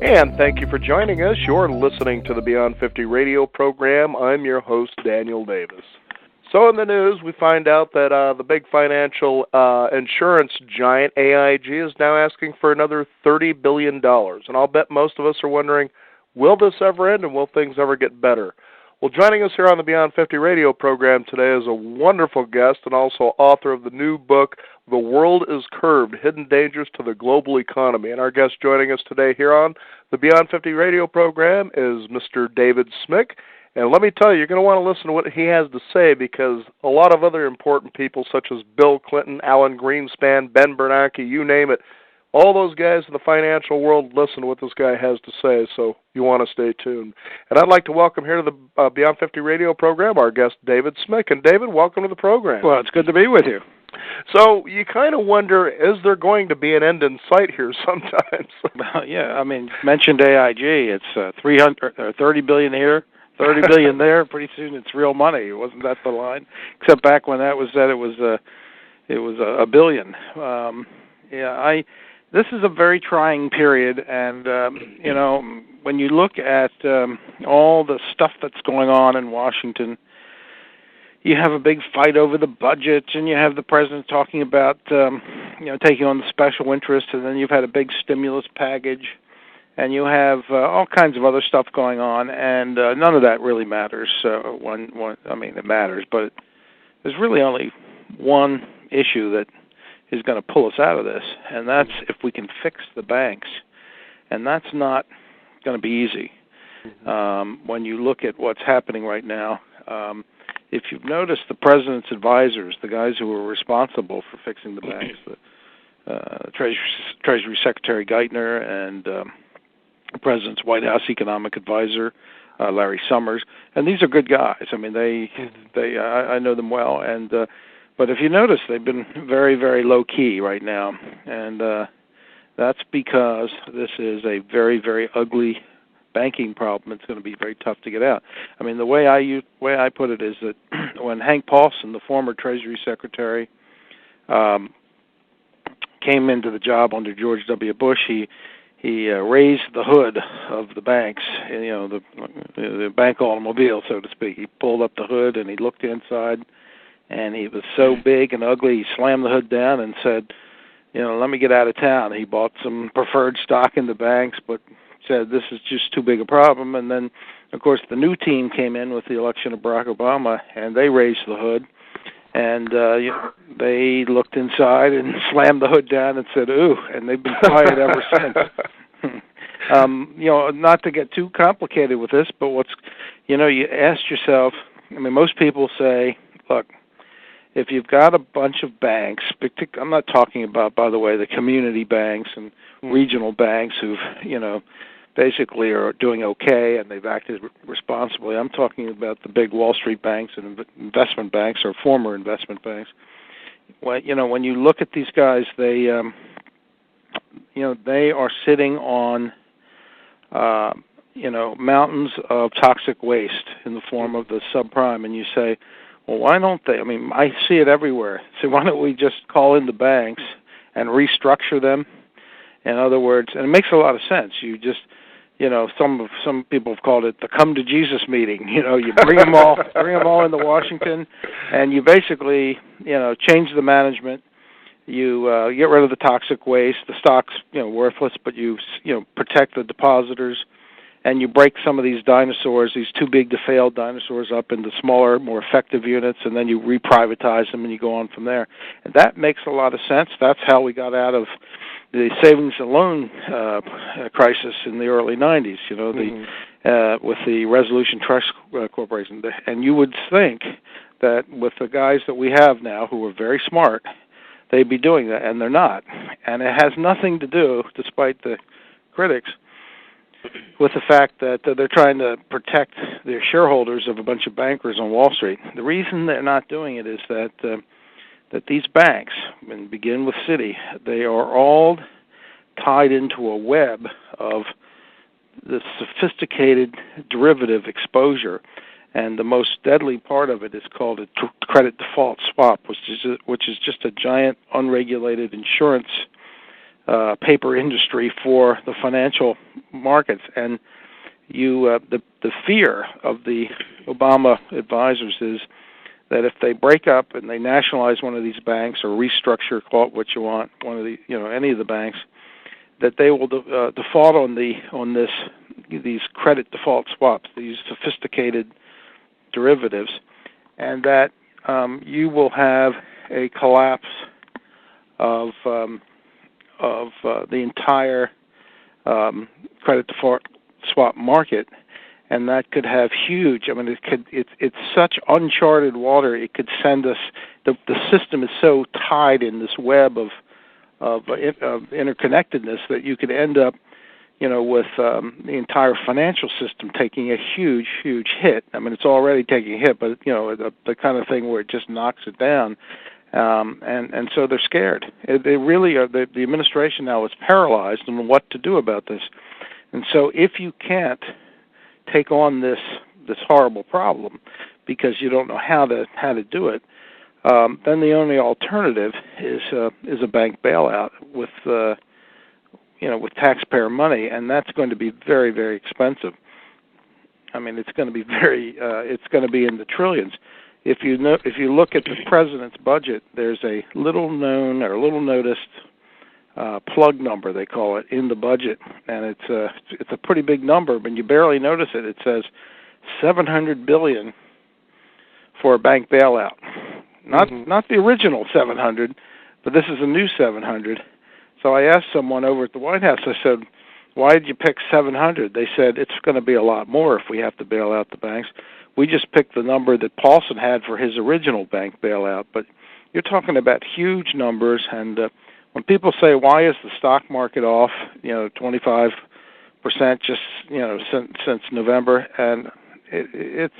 And thank you for joining us. You're listening to the Beyond 50 radio program. I'm your host, Daniel Davis. So in the news, we find out that the big financial insurance giant AIG is now asking for another $30 billion. And I'll bet most of us are wondering, will this ever end and will things ever get better? Well, joining us here on the Beyond 50 radio program today is a wonderful guest and also author of the new book, The World is Curved, Hidden Dangers to the Global Economy. And our guest joining us today here on the Beyond 50 radio program is Mr. David Smick. And let me tell you, you're going to want to listen to what he has to say because a lot of other important people such as Bill Clinton, Alan Greenspan, Ben Bernanke, you name it, all those guys in the financial world listen to what this guy has to say, so you want to stay tuned. And I'd like to welcome here to the Beyond 50 radio program our guest, David Smick. And David, welcome to the program. Well, it's good to be with you. So you kind of wonder, is there going to be an end in sight here sometimes? Well, yeah, I mean, mentioned AIG. It's $30 billion here, $30 billion there. Pretty soon it's real money. Wasn't that the line? Except back when that was said, it was $1 billion. This is a very trying period, and when you look at all the stuff that's going on in Washington, you have a big fight over the budget, and you have the president talking about taking on the special interest, and then you've had a big stimulus package, and you have all kinds of other stuff going on, and none of that really matters. It matters, but there's really only one issue that is going to pull us out of this, and that's if we can fix the banks. And that's not going to be easy. When you look at what's happening right now, if you've noticed the president's advisors, the guys who were responsible for fixing the banks, the Treasury Secretary Geithner and the president's White House economic advisor, Larry Summers, and these are good guys. I mean, I know them well, and but if you notice, they've been very, very low-key right now, and that's because this is a very, very ugly banking problem. It's going to be very tough to get out. I mean, the way I put it is that when Hank Paulson, the former Treasury Secretary, came into the job under George W. Bush, he raised the hood of the banks, the bank automobile, so to speak. He pulled up the hood and he looked inside, and he was so big and ugly, he slammed the hood down and said, let me get out of town. He bought some preferred stock in the banks, but said this is just too big a problem. And then, of course, the new team came in with the election of Barack Obama, and they raised the hood. And they looked inside and slammed the hood down and said, ooh, and they've been quiet ever since. Not to get too complicated with this, but you ask yourself, I mean, most people say, look, if you've got a bunch of banks, I'm not talking about, by the way, the community banks and regional banks who've, basically are doing okay and they've acted responsibly. I'm talking about the big Wall Street banks and investment banks or former investment banks. When you look at these guys, they are sitting on, mountains of toxic waste in the form of the subprime, and you say, well, why don't they? I mean, I see it everywhere. So why don't we just call in the banks and restructure them? In other words, and it makes a lot of sense. You just, some people have called it the come to Jesus meeting. You bring them all into Washington, and you basically, change the management. You get rid of the toxic waste. The stock's, worthless, but you protect the depositors. And you break some of these dinosaurs, these too big to fail dinosaurs, up into smaller, more effective units, and then you reprivatize them and you go on from there. And that makes a lot of sense. That's how we got out of the savings and loan crisis in the early 90s, with the Resolution Trust Corporation. And you would think that with the guys that we have now who are very smart, they'd be doing that, and they're not. And it has nothing to do, despite the critics, with the fact that they're trying to protect their shareholders of a bunch of bankers on Wall Street. The reason they're not doing it is that these banks, and begin with Citi, they are all tied into a web of the sophisticated derivative exposure, and the most deadly part of it is called a credit default swap, which is just a giant unregulated insurance paper industry for the financial markets. And the fear of the Obama advisors is that if they break up and they nationalize one of these banks or restructure, call it what you want, one of the any of the banks, that they will default on these credit default swaps, these sophisticated derivatives, and that you will have a collapse of the entire credit default swap market, and that could have huge. I mean, it's such uncharted water. It could send us. The system is so tied in this web of interconnectedness that you could end up, with the entire financial system taking a huge hit. I mean, it's already taking a hit, but the kind of thing where it just knocks it down. And so they're scared. They really are. The administration now is paralyzed on what to do about this. And so if you can't take on this horrible problem because you don't know how to do it, then the only alternative is a bank bailout with taxpayer money, and that's going to be very, very expensive. I mean, it's going to be it's going to be in the trillions. If you look at the president's budget, there's a little known or little noticed plug number, they call it, in the budget, and it's a pretty big number, but you barely notice it. It says $700 billion for a bank bailout. Not the original 700, but this is a new 700. So I asked someone over at the White House, I said, why did you pick 700? They said, it's going to be a lot more if we have to bail out the banks. We just picked the number that Paulson had for his original bank bailout. But you're talking about huge numbers, and when people say, why is the stock market off, 25% just, since November, and it's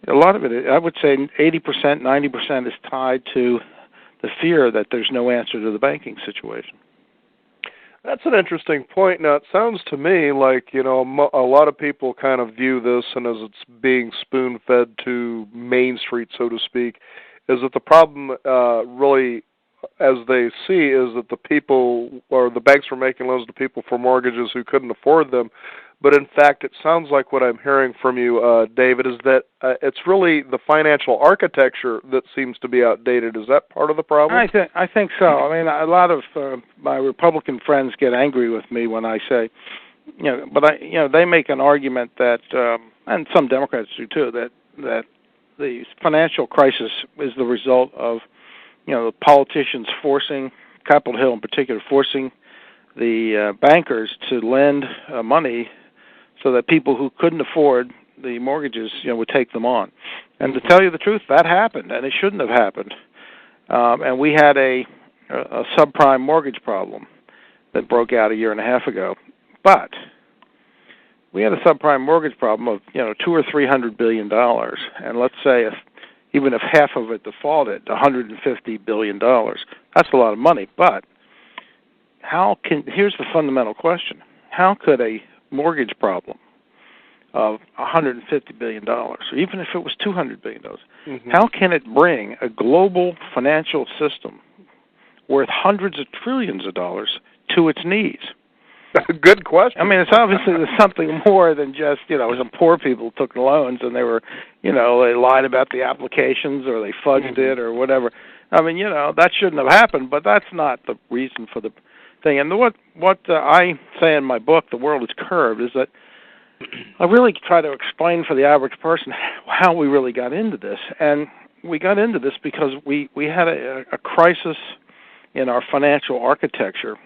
a lot of it, I would say 80%, 90% is tied to the fear that there's no answer to the banking situation. That's an interesting point. Now, it sounds to me like, a lot of people kind of view this and as it's being spoon-fed to Main Street, so to speak, is that the problem really, as they see, is that the people or the banks were making loans to people for mortgages who couldn't afford them. But in fact, it sounds like what I'm hearing from you, David, is that it's really the financial architecture that seems to be outdated. Is that part of the problem? I think so. I mean, a lot of my Republican friends get angry with me when I say, they make an argument that, and some Democrats do too, that the financial crisis is the result of, the politicians forcing, Capitol Hill in particular, forcing the bankers to lend money so that people who couldn't afford the mortgages, would take them on. And to tell you the truth, that happened, and it shouldn't have happened. And we had a subprime mortgage problem that broke out a year and a half ago. But we had a subprime mortgage problem of, $200 or $300 billion, and let's say even if half of it defaulted, $150 billion. That's a lot of money. But here's the fundamental question: how could a mortgage problem of $150 billion, or even if it was $200 billion, how can it bring a global financial system worth hundreds of trillions of dollars to its knees? Good question. I mean, it's obviously there's something more than just, some poor people took loans and they were, they lied about the applications or they fudged it or whatever. I mean, that shouldn't have happened, but that's not the reason for the thing. And what I say in my book, The World is Curved, is that I really try to explain for the average person how we really got into this. And we got into this because we had a crisis in our financial architecture.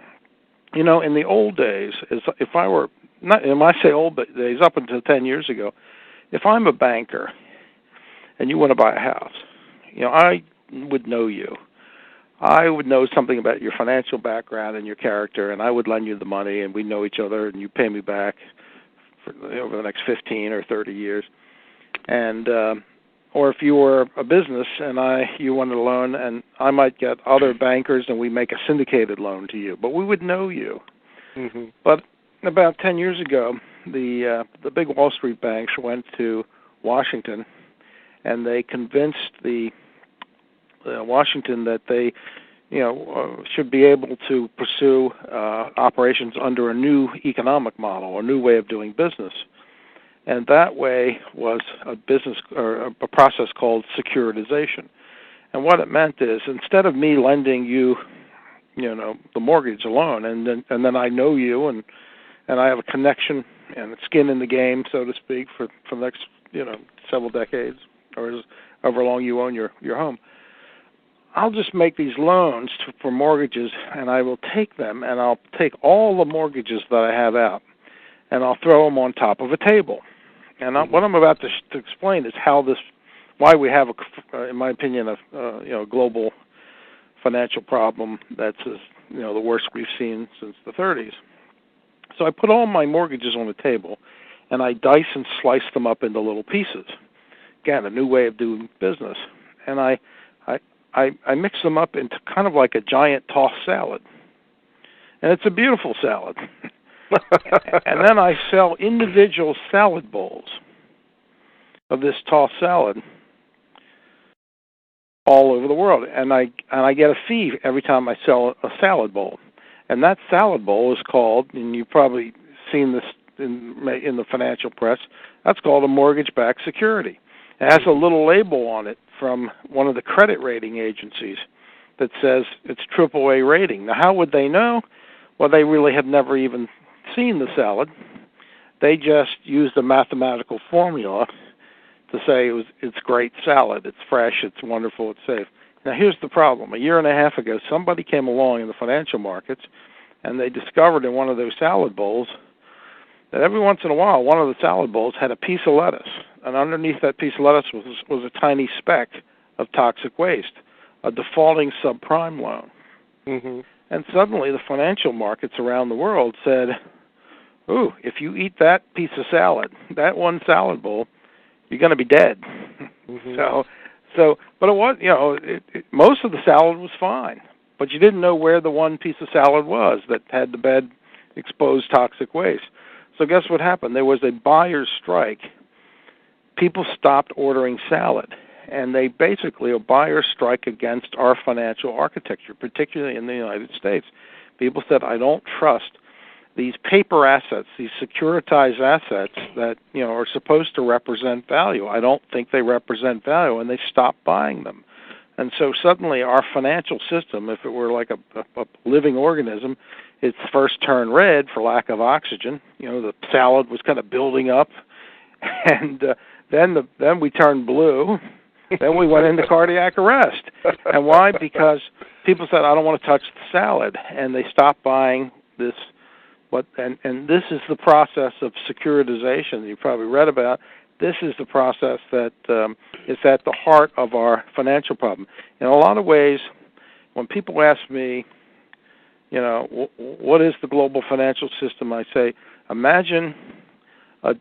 In the old days, if I were, not, and when I say old days, up until 10 years ago, if I'm a banker and you want to buy a house, I would know you. I would know something about your financial background and your character, and I would lend you the money, and we know each other, and you pay me back for over the next 15 or 30 years. And or if you were a business and you wanted a loan, and I might get other bankers, and we make a syndicated loan to you, but we would know you. But about 10 years ago, the big Wall Street banks went to Washington, and they convinced the Washington that they, should be able to pursue operations under a new economic model, a new way of doing business. And that way was a business or a process called securitization. And what it meant is, instead of me lending you, the mortgage alone, and then I know you, and I have a connection and skin in the game, so to speak, for the next several decades, or however long you own your home, I'll just make these loans for mortgages, and I will take them, and I'll take all the mortgages that I have out, and I'll throw them on top of a table. And what I'm about to explain is why we have, in my opinion, a global financial problem that's the worst we've seen since the 30s. So I put all my mortgages on the table, and I dice and slice them up into little pieces. Again, a new way of doing business. And I mix them up into kind of like a giant tossed salad. And it's a beautiful salad. And then I sell individual salad bowls of this tossed salad all over the world, and I get a fee every time I sell a salad bowl. And that salad bowl is called, and you've probably seen this in the financial press, that's called a mortgage-backed security. It has a little label on it from one of the credit rating agencies that says it's AAA rating. Now, how would they know? Well, they really have never even seen the salad. They just used a mathematical formula to say it's great salad, it's fresh, it's wonderful, it's safe. Now, here's the problem. A year and a half ago, somebody came along in the financial markets, and they discovered in one of those salad bowls that every once in a while, one of the salad bowls had a piece of lettuce, and underneath that piece of lettuce was a tiny speck of toxic waste, a defaulting subprime loan. Mm-hmm. And suddenly the financial markets around the world said, ooh, if you eat that piece of salad, that one salad bowl, you're going to be dead. Mm-hmm. But it was, most of the salad was fine, but you didn't know where the one piece of salad was that had the bad exposed toxic waste. So guess what happened? There was a buyer's strike. People stopped ordering salad, and they basically a buyer's strike against our financial architecture, particularly in the United States. People said, I don't trust these paper assets, these securitized assets that are supposed to represent value. I don't think they represent value, and they stopped buying them. And so suddenly our financial system, if it were like a living organism, its first turned red for lack of oxygen. The salad was kind of building up, and then we turned blue. Then we went into cardiac arrest. And why? Because people said, I don't want to touch the salad, and they stopped buying this. And this is the process of securitization that you probably read about. This is the process that is at the heart of our financial problem. In a lot of ways, when people ask me, what is the global financial system, I say, imagine a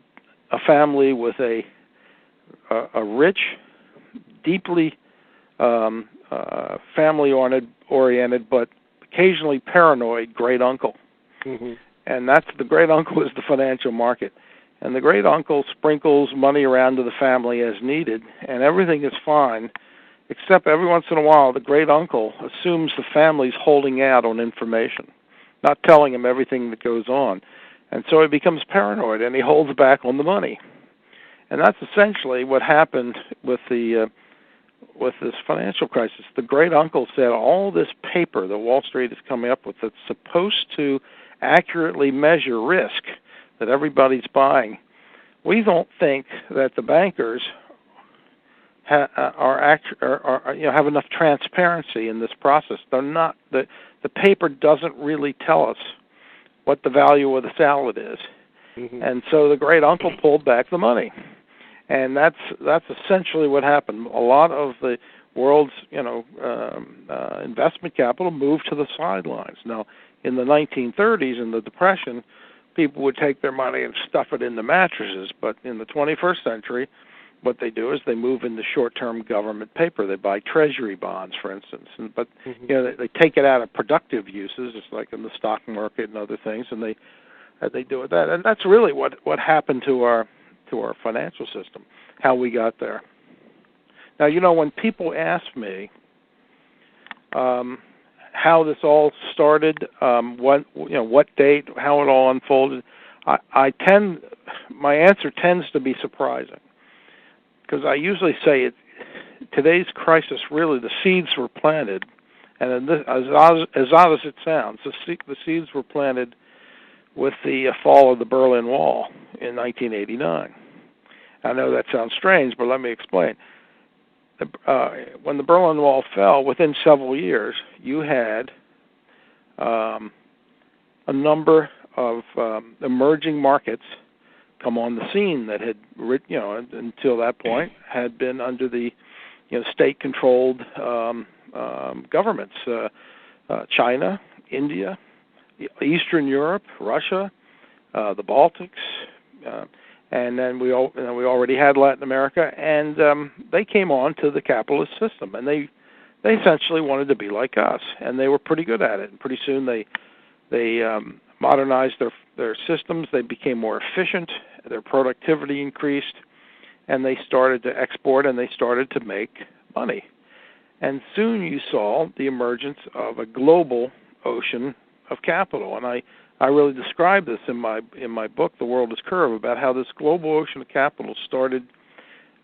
family with a rich, deeply family-oriented, but occasionally paranoid great uncle. Mm-hmm. And that's the great uncle is the financial market. And the great uncle sprinkles money around to the family as needed, and everything is fine, except every once in a while the great uncle assumes the family's holding out on information, not telling him everything that goes on. And so he becomes paranoid, and he holds back on the money. And that's essentially what happened with this financial crisis. The great uncle said all this paper that Wall Street is coming up with that's supposed to accurately measure risk that everybody's buying, we don't think that the bankers have enough transparency in this process. They're not the paper doesn't really tell us what the value of the salad is, mm-hmm. And so the great uncle pulled back the money, and that's essentially what happened. A lot of the world's investment capital moved to the sidelines. Now, in the 1930s, in the Depression, people would take their money and stuff it into mattresses. But in the 21st century, what they do is they move into short-term government paper. They buy treasury bonds, for instance. But mm-hmm. They take it out of productive uses, just like in the stock market and other things, and they do it that. And that's really what happened to our financial system, how we got there. Now, when people ask me, how this all started, what date, how it all unfolded, my answer tends to be surprising, because I usually say today's crisis, really the seeds were planted, and as odd as it sounds, the seeds were planted with the fall of the Berlin Wall in 1989. I know that sounds strange, but let me explain. When the Berlin Wall fell, within several years, you had a number of emerging markets come on the scene that had, until that point, had been under the state-controlled governments. China, India, Eastern Europe, Russia, the Baltics, and then we already had Latin America, and they came on to the capitalist system, and they essentially wanted to be like us, and they were pretty good at it. And pretty soon they modernized their systems. They became more efficient. Their productivity increased, and they started to export, and they started to make money. And soon you saw the emergence of a global ocean of capital, and I really describe this in my book, The World is Curve, about how this global ocean of capital started.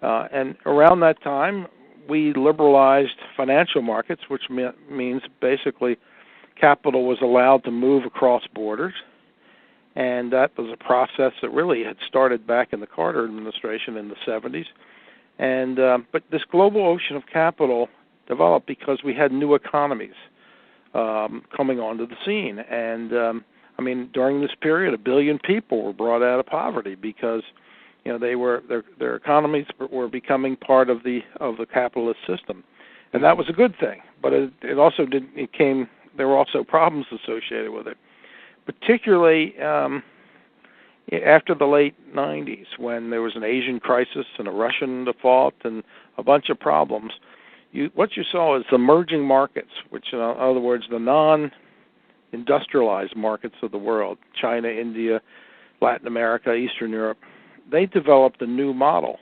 And around that time, we liberalized financial markets, which means basically capital was allowed to move across borders. And that was a process that really had started back in the Carter administration in the 70s. And but this global ocean of capital developed because we had new economies coming onto the scene. And during this period, 1 billion people were brought out of poverty because their economies were becoming part of the capitalist system, and that was a good thing. But there were also problems associated with it, particularly after the late 90s, when there was an Asian crisis and a Russian default and a bunch of problems. What you saw is emerging markets, which in other words, the non-industrialized markets of the world, China, India, Latin America, Eastern Europe, they developed a new model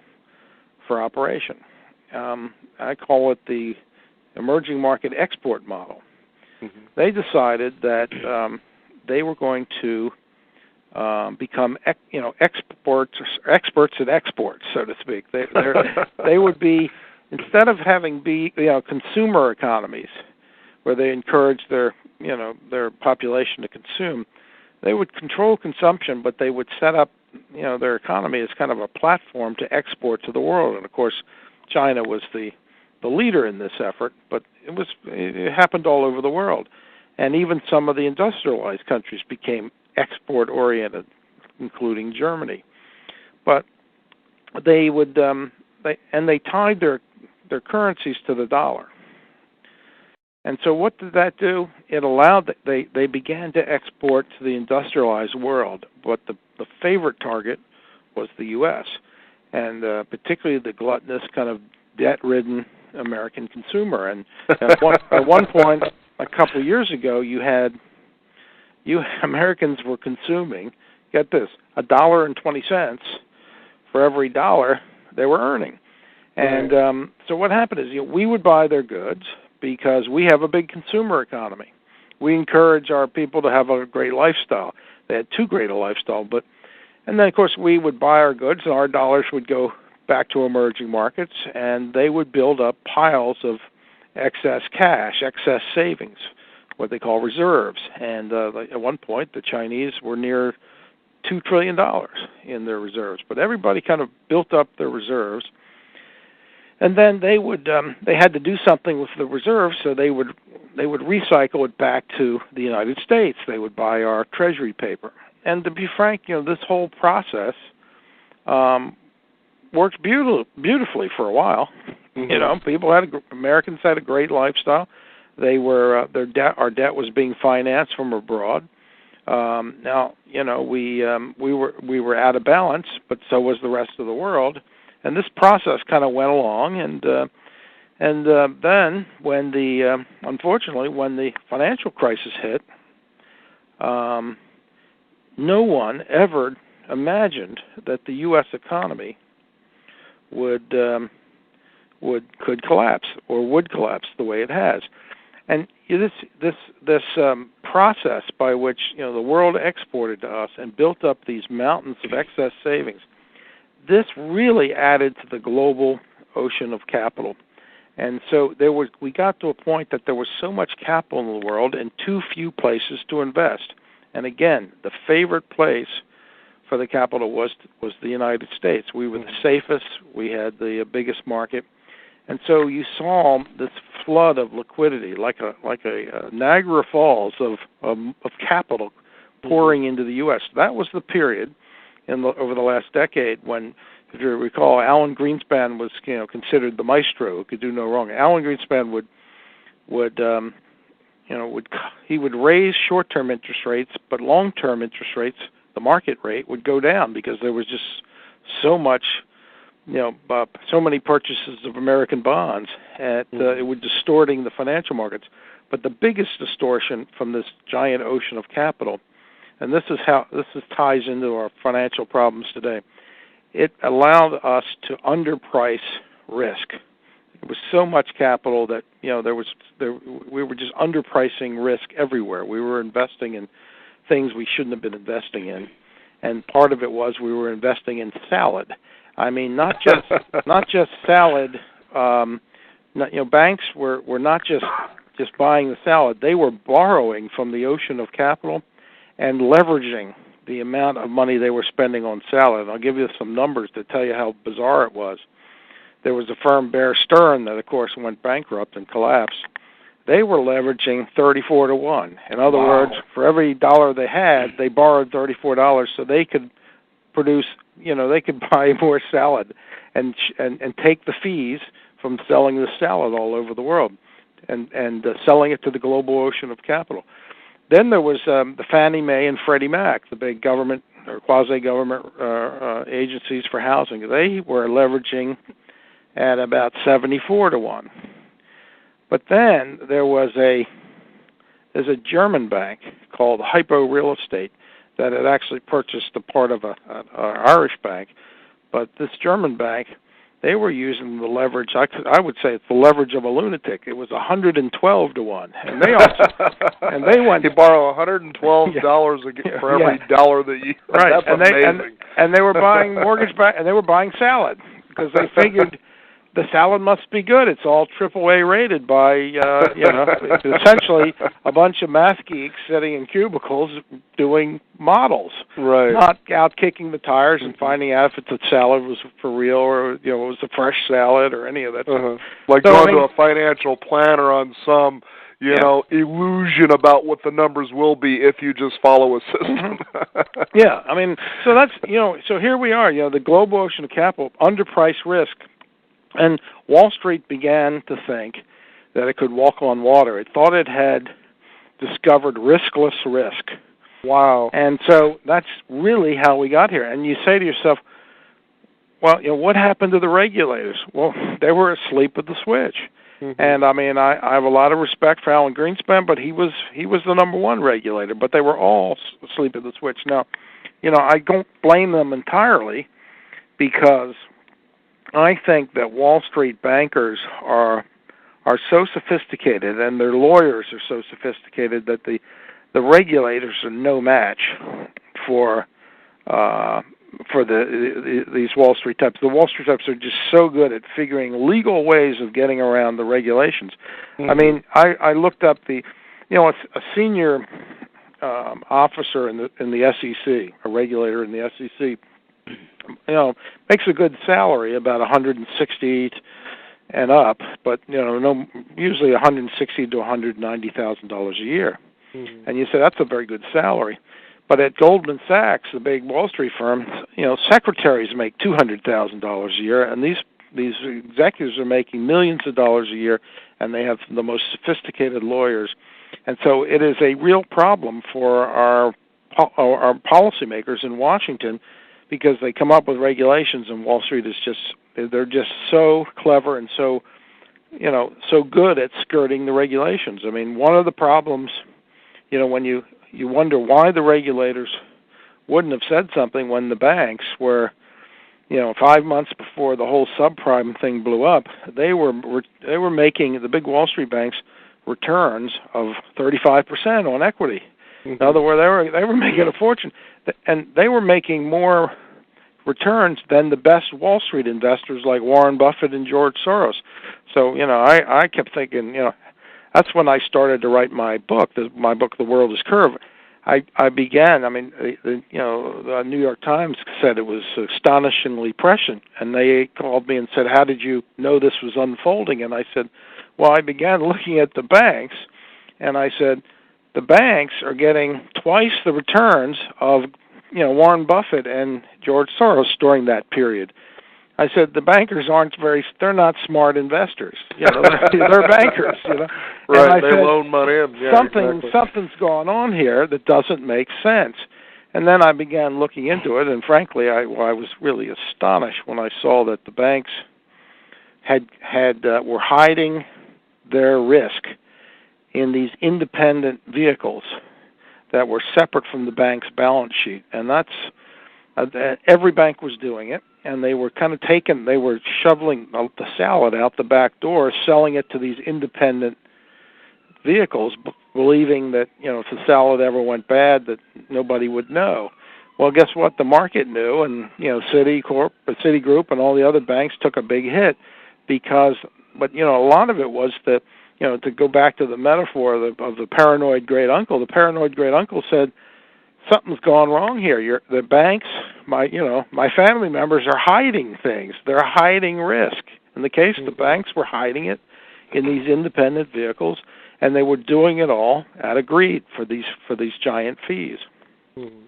for operation. I call it the emerging market export model. Mm-hmm. They decided that they were going to become experts at exports, so to speak. They would be, instead of having consumer economies where they encourage their population to consume, they would control consumption, but they would set up their economy as kind of a platform to export to the world. And of course, China was the leader in this effort, but it happened all over the world. And even some of the industrialized countries became export-oriented, including Germany. But they would they tied their currencies to the dollar. And so what did that do? It allowed that they began to export to the industrialized world, but the favorite target was the U.S., and particularly the gluttonous, kind of debt-ridden American consumer. And at one point, a couple of years ago, Americans were consuming, get this, $1.20 for every dollar they were earning. And so what happened is we would buy their goods because we have a big consumer economy. We encourage our people to have a great lifestyle. They had too great a lifestyle, and then of course we would buy our goods, and our dollars would go back to emerging markets, and they would build up piles of excess cash, excess savings, what they call reserves. And at one point, the Chinese were near $2 trillion in their reserves, but everybody kind of built up their reserves. And then they had to do something with the reserves, so they would recycle it back to the United States. They would buy our treasury paper. And to be frank, this whole process worked beautifully for a while. Mm-hmm. Americans had a great lifestyle. They were our debt was being financed from abroad. Now, we were out of balance, but so was the rest of the world. And this process kind of went along, and then when unfortunately when the financial crisis hit, no one ever imagined that the U.S. economy could collapse or would collapse the way it has. And this process by which the world exported to us and built up these mountains of excess savings, this really added to the global ocean of capital. And so we got to a point that there was so much capital in the world and too few places to invest. And again, the favorite place for the capital was the United States. We were the safest. We had the biggest market. And so you saw this flood of liquidity, like a Niagara Falls of capital pouring into the U.S. That was the period over the last decade when, if you recall, Alan Greenspan was considered the maestro who could do no wrong. Alan Greenspan would raise short-term interest rates, but long-term interest rates, the market rate, would go down because there was just so much. So many purchases of American bonds, it was distorting the financial markets. But the biggest distortion from this giant ocean of capital, and this ties into our financial problems today, it allowed us to underprice risk. It was so much capital that we were just underpricing risk everywhere. We were investing in things we shouldn't have been investing in, and part of it was we were investing in salad. I mean, not just salad. Banks were not just buying the salad; they were borrowing from the ocean of capital and leveraging the amount of money they were spending on salad. And I'll give you some numbers to tell you how bizarre it was. There was a firm, Bear Stearns, that of course went bankrupt and collapsed. They were leveraging 34 to 1. In other words, for every dollar they had, they borrowed $34 so they could produce. They could buy more salad and take the fees from selling the salad all over the world and selling it to the global ocean of capital. Then there was the Fannie Mae and Freddie Mac, the big government or quasi-government agencies for housing. They were leveraging at about 74 to 1. But then there's a German bank called Hypo Real Estate that had actually purchased a part of an Irish bank. But this German bank, they were using the leverage. I would say it's the leverage of a lunatic. It was 112 to 1, and they went. You borrow $112 for every dollar that you. Right, that's amazing. And they were buying mortgage back, and they were buying salad because they figured the salad must be good. It's all AAA rated by essentially a bunch of math geeks sitting in cubicles doing models, right? Not out kicking the tires and finding out if the salad was for real or it was a fresh salad or any of that. Like going to a financial planner on some illusion about what the numbers will be if you just follow a system. Yeah, I mean, so that's so here we are. The global ocean of capital, underpriced risk. And Wall Street began to think that it could walk on water. It thought it had discovered riskless risk. Wow. And so that's really how we got here. And you say to yourself, well, what happened to the regulators? Well, they were asleep at the switch. Mm-hmm. And I mean, I have a lot of respect for Alan Greenspan, but he was the number one regulator. But they were all asleep at the switch. Now, I don't blame them entirely because I think that Wall Street bankers are so sophisticated, and their lawyers are so sophisticated that the regulators are no match for these Wall Street types. The Wall Street types are just so good at figuring legal ways of getting around the regulations. Mm-hmm. I mean, I looked up a senior officer in the SEC, a regulator in the SEC. Makes a good salary, about $160 and up, but usually $160,000 to $190,000 a year. Mm-hmm. And you say that's a very good salary, but at Goldman Sachs, the big Wall Street firm, secretaries make $200,000 a year, and these executives are making millions of dollars a year, and they have the most sophisticated lawyers, and so it is a real problem for our policymakers in Washington. Because they come up with regulations, and Wall Street is they're just so clever and so good at skirting the regulations. I mean, one of the problems, when you wonder why the regulators wouldn't have said something when the banks were, 5 months before the whole subprime thing blew up, they were making, the big Wall Street banks returns of 35% on equity. Mm-hmm. In other words, they were making a fortune, and they were making more returns than the best Wall Street investors like Warren Buffett and George Soros. So, I kept thinking, that's when I started to write my book, The World is Curve. I began, the New York Times said it was astonishingly prescient, and they called me and said, how did you know this was unfolding? And I said, well, I began looking at the banks, and I said, the banks are getting twice the returns of Warren Buffett and George Soros during that period. I said the bankers they're not smart investors. They're bankers. Right, and I they said, loan money in. Yeah, something's going on here that doesn't make sense. And then I began looking into it, and frankly, I was really astonished when I saw that the banks were hiding their risk in these independent vehicles that were separate from the bank's balance sheet, and that's every bank was doing it, and they were they were shoveling the salad out the back door, selling it to these independent vehicles, believing that if the salad ever went bad, that nobody would know. Well, guess what? The market knew, and Citigroup, and all the other banks took a big hit but a lot of it was that. To go back to the metaphor of the paranoid great uncle, the paranoid great uncle said, something's gone wrong here. The banks, my family members are hiding things. They're hiding risk. In the case of the banks, were hiding it in these independent vehicles, and they were doing it all out of greed for these giant fees. Mm-hmm.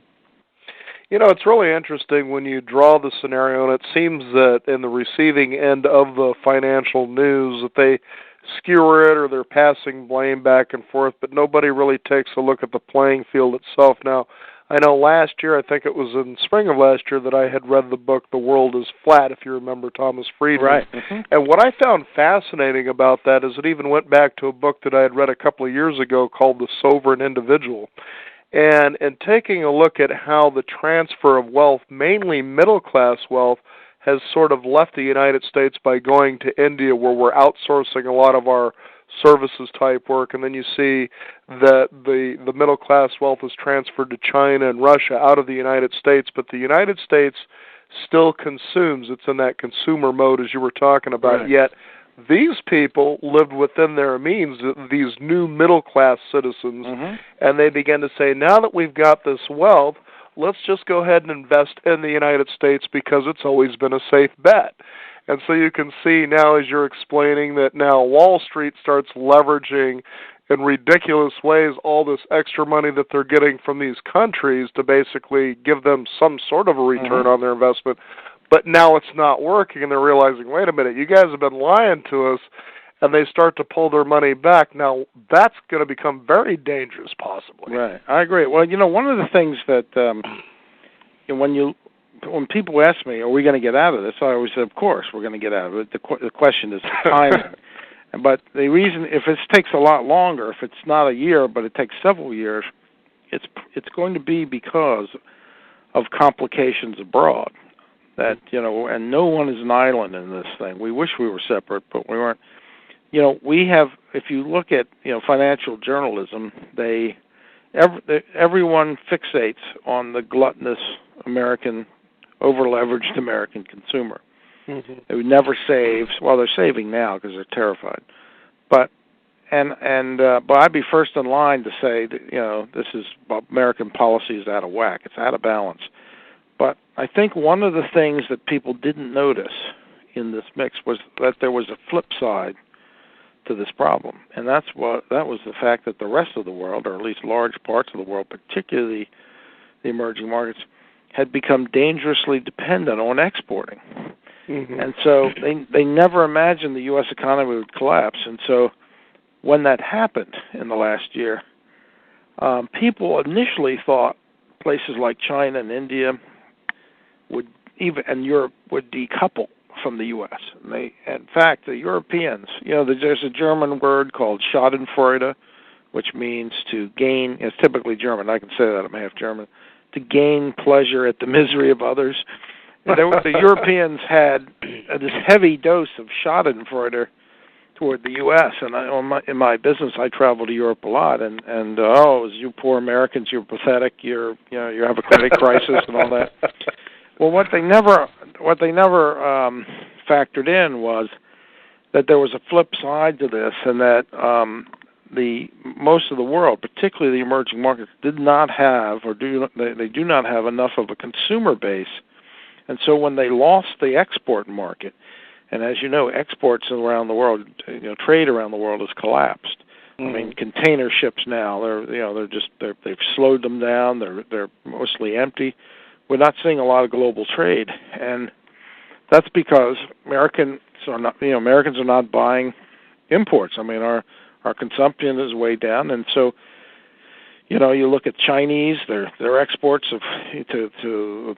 It's really interesting when you draw the scenario, and it seems that in the receiving end of the financial news that they skewer it or they're passing blame back and forth, but nobody really takes a look at the playing field itself. Now, I know last year, I think it was in spring of last year, that I had read the book The World is Flat, if you remember Thomas Friedman. Right. Mm-hmm. And what I found fascinating about that is it even went back to a book that I had read a couple of years ago called The Sovereign Individual. And taking a look at how the transfer of wealth, mainly middle-class wealth, has sort of left the United States by going to India, where we're outsourcing a lot of our services type work, and then you see that the middle class wealth is transferred to China and Russia out of the United States, but the United States still consumes. It's in that consumer mode, as you were talking about. Right. Yet these people lived within their means, these new middle class citizens, mm-hmm. and they began to say, now that we've got this wealth, let's just go ahead and invest in the United States because it's always been a safe bet. And so you can see now, as you're explaining, that now Wall Street starts leveraging in ridiculous ways all this extra money that they're getting from these countries to basically give them some sort of a return on their investment. But now it's not working, and they're realizing, wait a minute, you guys have been lying to us, and they start to pull their money back. Now, that's going to become very dangerous, possibly. Right. I agree. Well, one of the things that when people ask me, are we going to get out of this, I always say, of course, we're going to get out of it. The question is the timing. But the reason, if it takes a lot longer, if it's not a year, but it takes several years, it's going to be because of complications abroad. That, and no one is an island in this thing. We wish we were separate, but we weren't. We have, if you look at, financial journalism, everyone fixates on the gluttonous American, over-leveraged American consumer. Mm-hmm. Who never saves. Well, they're saving now because they're terrified. But I'd be first in line to say that, this is American policy is out of whack. It's out of balance. But I think one of the things that people didn't notice in this mix was that there was a flip side to this problem, and that was the fact that the rest of the world, or at least large parts of the world, particularly the emerging markets, had become dangerously dependent on exporting. Mm-hmm. And so they never imagined the U.S. economy would collapse. And so when that happened in the last year, people initially thought places like China and India and Europe would decouple from the U.S. And in fact, the Europeans, there's a German word called Schadenfreude, which means to gain. It's typically German. I can say that, I'm half German. To gain pleasure at the misery of others. The Europeans had this heavy dose of Schadenfreude, toward the U.S. And in my business, I travel to Europe a lot, and oh, you poor Americans, you're pathetic. You have a credit crisis and all that. Well, what they never factored in was that there was a flip side to this, and that most of the world, particularly the emerging markets, did not have they do not have enough of a consumer base, and so when they lost the export market. And as you know, exports around the world, trade around the world has collapsed. Mm-hmm. I mean, container ships now, they've slowed them down. They're mostly empty. We're not seeing a lot of global trade, and that's because Americans are not buying imports. I mean, our consumption is way down, and so you look at Chinese, their exports to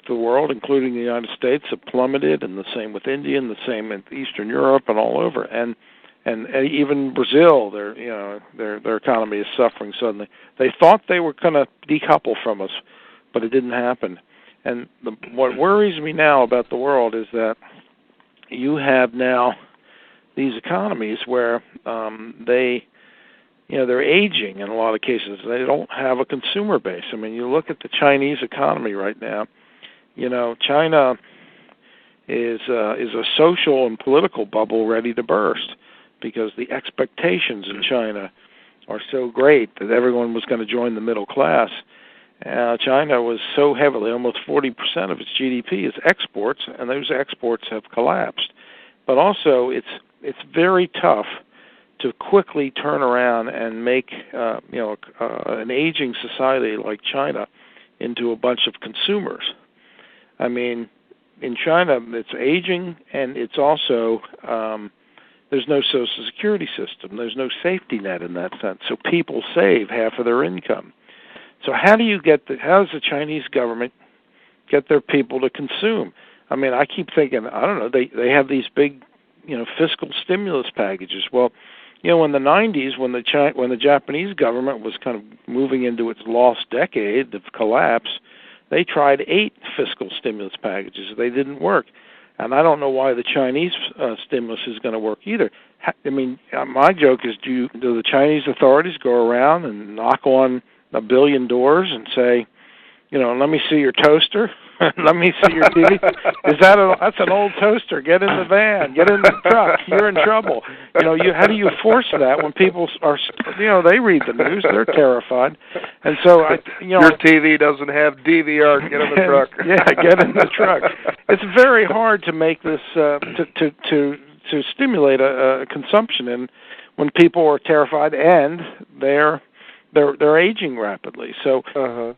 the world, including the United States, have plummeted, and the same with India, and the same in Eastern Europe, and all over, and even Brazil, their economy is suffering suddenly. They thought they were going to decouple from us, but it didn't happen. And what worries me now about the world is that you have now these economies where they're aging in a lot of cases. They don't have a consumer base. I mean, you look at the Chinese economy right now. China is a social and political bubble ready to burst because the expectations in China are so great that everyone was going to join the middle class. China was so heavily, almost 40% of its GDP is exports, and those exports have collapsed. But also, it's very tough to quickly turn around and make an aging society like China into a bunch of consumers. I mean, in China, it's aging, and it's also there's no social security system. There's no safety net in that sense. So people save half of their income. So how does the Chinese government get their people to consume? I mean, I keep thinking, I don't know, they have these big, fiscal stimulus packages. Well, in the 90s, when the Japanese government was kind of moving into its lost decade of collapse, they tried 8 fiscal stimulus packages. They didn't work. And I don't know why the Chinese stimulus is going to work either. I mean, my joke is, do the Chinese authorities go around and knock on 1 billion doors and say, let me see your toaster, let me see your TV? That's an old toaster. Get in the van, get in the truck. You're in trouble. How do you force that when people are, they read the news, they're terrified, and so your TV doesn't have DVR. Get in the truck. Yeah, get in the truck. It's very hard to make this to stimulate a consumption, and when people are terrified and they're aging rapidly. So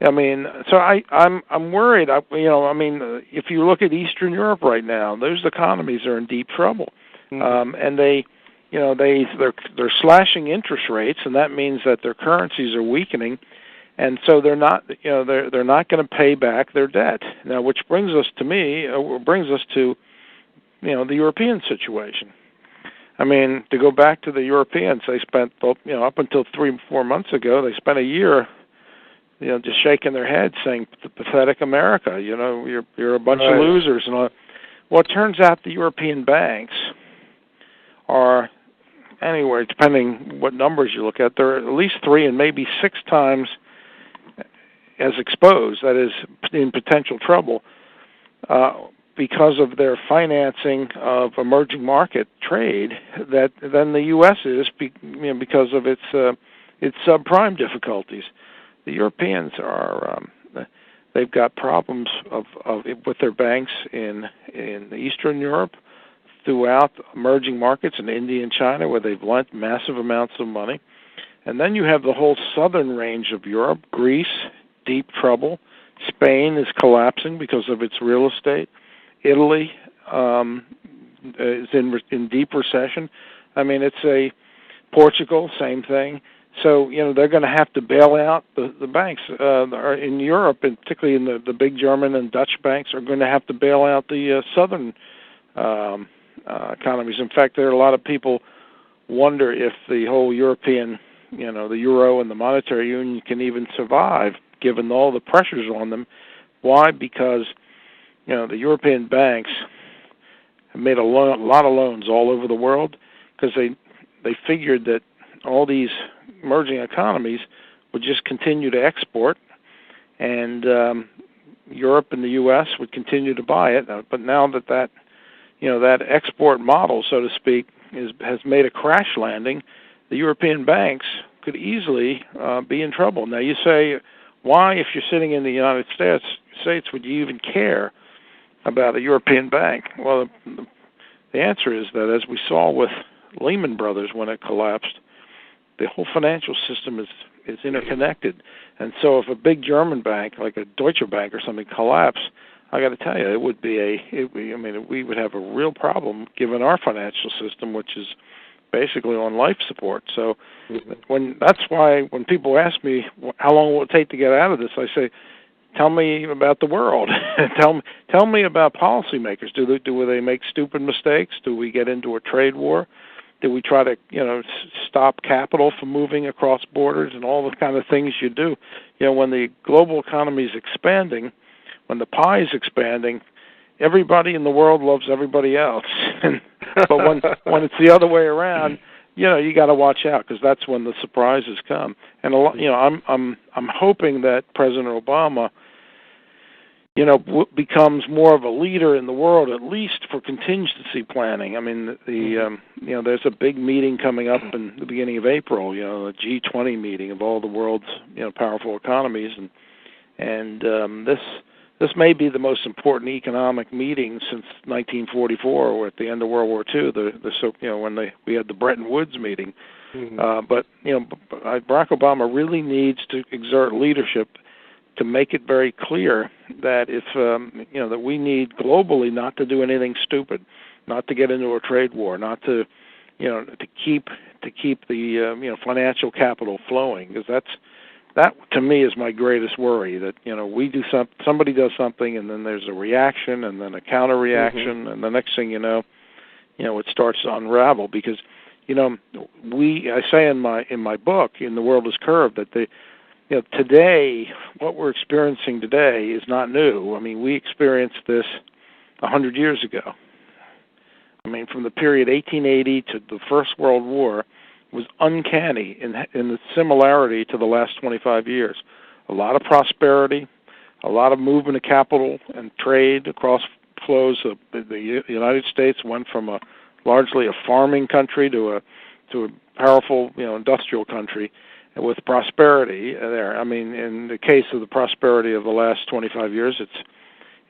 I mean, so I'm worried. If you look at Eastern Europe right now, those economies are in deep trouble, and they're slashing interest rates, and that means that their currencies are weakening, and so they're not going to pay back their debt. Now, which brings us to the European situation. I mean, to go back to the Europeans, they spent, up until 3-4 months ago, they spent a year, just shaking their heads, saying, "Pathetic America, you're a bunch of losers." And all. Well, it turns out the European banks are, anyway, depending what numbers you look at, they're at least 3 and maybe 6 times as exposed, that is, in potential trouble, because of their financing of emerging market trade than the U.S. is, because of its subprime difficulties. The Europeans they've got problems with their banks in Eastern Europe, throughout emerging markets in India and China, where they've lent massive amounts of money, and then you have the whole southern range of Europe, Greece, deep trouble. Spain is collapsing because of its real estate. Italy is in deep recession. I mean, Portugal, same thing. So, they're going to have to bail out the banks. In Europe, and particularly in the big German and Dutch banks, are going to have to bail out the southern economies. In fact, there are a lot of people wonder if the whole European, the euro and the monetary union can even survive, given all the pressures on them. Why? Because the European banks have made a lot of loans all over the world because they figured that all these emerging economies would just continue to export, and Europe and the U.S. would continue to buy it. But now that export model, so to speak, has made a crash landing, the European banks could easily be in trouble. Now you say, why, if you're sitting in the United States, would you even care about a European bank? Well, the answer is that, as we saw with Lehman Brothers when it collapsed, the whole financial system is interconnected. And so if a big German bank, like a Deutsche Bank or something, collapsed, I got to tell you, we would have a real problem given our financial system, which is basically on life support. So that's why when people ask me how long will it take to get out of this, I say, tell me about the world. tell me about policymakers. Do they make stupid mistakes? Do we get into a trade war? Do we try to stop capital from moving across borders and all the kind of things you do? When the global economy is expanding, when the pie is expanding, everybody in the world loves everybody else. But when it's the other way around, you got to watch out, because that's when the surprises come. And I'm hoping that President Obama becomes more of a leader in the world, at least for contingency planning. I mean, there's a big meeting coming up in the beginning of April, a G20 meeting of all the world's powerful economies, and this may be the most important economic meeting since 1944, or at the end of World War II. When we had the Bretton Woods meeting. But Barack Obama really needs to exert leadership to make it very clear that that we need globally not to do anything stupid, not to get into a trade war, not to keep the financial capital flowing, because that to me is my greatest worry, that somebody does something, and then there's a reaction, and then a counter reaction, and the next thing it starts to unravel. Because I say in my book, In the World is Curved, that today, what we're experiencing today is not new. I mean, we experienced this 100 years ago. I mean, from the period 1880 to the First World War was uncanny in the similarity to the last 25 years. A lot of prosperity, a lot of movement of capital and trade across flows. The United States went from largely a farming country to a powerful industrial country, with prosperity there. I mean, in the case of the prosperity of the last 25 years,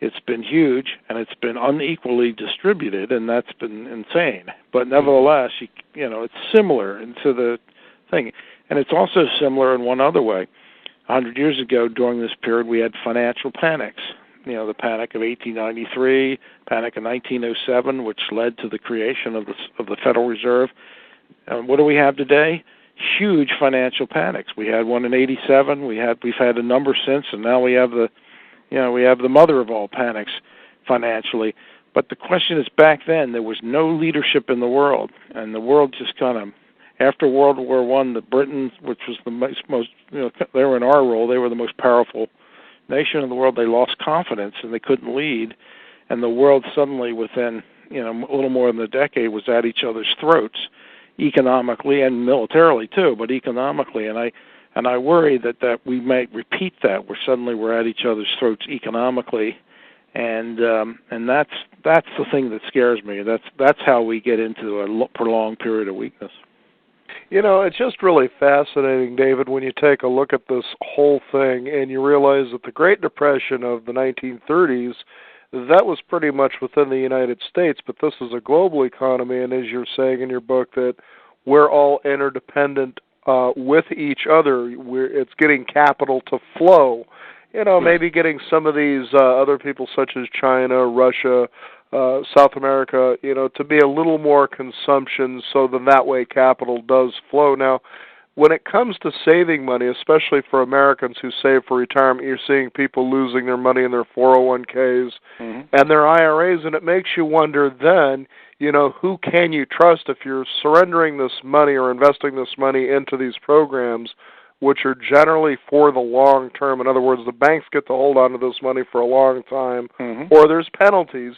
it's been huge, and it's been unequally distributed, and that's been insane. But nevertheless, it's similar to the thing. And it's also similar in one other way. 100 years ago, during this period, we had financial panics. The panic of 1893, panic of 1907, which led to the creation of the Federal Reserve. And what do we have today? Huge financial panics. We had one in '87. We've had a number since, and now we have the mother of all panics financially. But the question is, back then there was no leadership in the world, and the world just kind of, after World War I, the Britain, which was the most they were in our role, they were the most powerful nation in the world. They lost confidence and they couldn't lead, and the world suddenly, within a little more than a decade, was at each other's throats, economically and militarily too, but economically. And I worry that we might repeat that, where suddenly we're at each other's throats economically, and that's the thing that scares me. That's how we get into a prolonged period of weakness. It's just really fascinating, David, when you take a look at this whole thing and you realize that the Great Depression of the 1930s, that was pretty much within the United States, but this is a global economy, and as you're saying in your book, that we're all interdependent with each other. It's getting capital to flow. Maybe getting some of these other people, such as China, Russia, South America, to be a little more consumption, so then that way capital does flow. Now, when it comes to saving money, especially for Americans who save for retirement, you're seeing people losing their money in their 401ks and their IRAs, and it makes you wonder then, who can you trust if you're surrendering this money or investing this money into these programs, which are generally for the long term. In other words, the banks get to hold on to this money for a long time, or there's penalties.